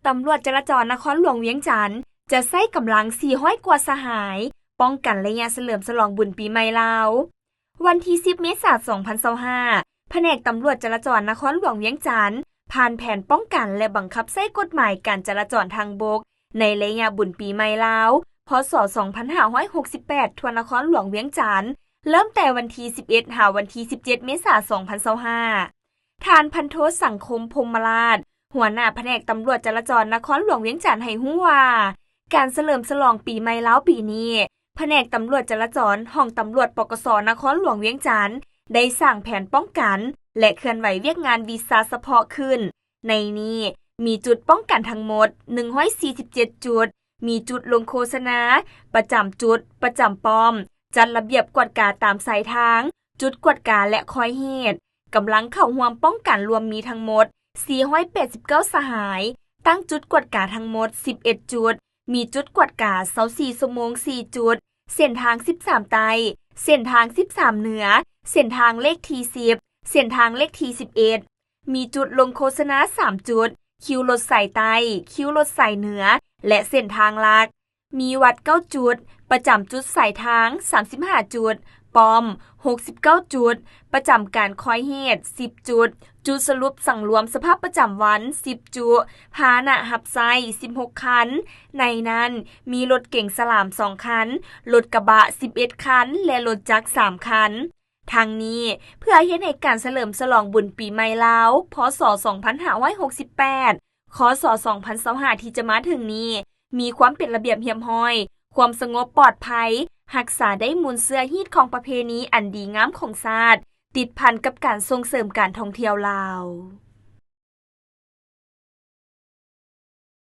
ตำรวจจราจรนครหลวงเวียงจันทน์จะใช้กำลัง400 กว่าสหายป้องกันระยะเฉลิมฉลองบุญปีใหม่ลาววันที่10 เมษายน 2025แผนกตำรวจจราจรนครหลวงเวียงจันทน์ผ่านแผนป้องกันและบังคับใช้กฎหมายการจราจรทางบกในระยะบุญปีใหม่ลาวพ.ศ. 2568ทั่วนครหลวงเวียงจันทน์เริ่มแต่วันที่11หาวันที่17 เมษายน 2025ทานพันโทสังคมพรหมราชหัวหน้าแผนกตำรวจจราจรนครหลวงเวียงจันทน์ให้รู้ว่าการเฉลิมฉลองปีใหม่ลาวปีนี้แผนกตำรวจจราจรห้องตำรวจปกส.นครหลวงเวียงจันทน์ได้สร้างแผนป้องกันและเคลื่อนไหวเวียกงานวีซ่าเฉพาะขึ้นในนี้มีจุดป้องกันทั้งหมด147จุดมีจุดลงโฆษณาประจำจุดประจำป้อมจัดระเบียบกวดกาตามสายทางจุดกวดกาและคอยเหตุกำลังเข้าร่วมป้องกันรวมมีทั้งหมด489สหายตั้งจุดกวดกาทั้งหมด11จุดมีจุดกวดกา24ชั่วโมง4จุดเส้นทาง13ไตเส้นทาง13เหนือเส้นทางเลขที่10เส้นทางเลขที่11มีจุดลงโฆษณา3จุดคิวรถสายใต้คิวรถสายเหนือและเส้นทางหลักมีวัด9จุดประจำจุดสายทาง35จุดป้อม69จุดประจำการคอยเหตุ10จุดจุดสรุปสั่งรวมสภาพประจำวัน10จุดพาหนะหับไซ16คันในนั้นมีรถเก่งสลาม2คันรถกระบะ11คันและรถจักร3คันทางนี้เพื่อเฮ็ดให้การเฉลิมฉลองบุญปีใหม่ลาวพ.ศ. 2568 ค.ศ. 2025ที่จะมาถึงนี้มีความเป็นระเบียบเรียบร้อยความสงบปลอดภัยรักษาได้มูลเสื้อฮีตของประเพณีอันดีงามของชาติติดพันกับการส่งเสริมการท่องเที่ยวลาว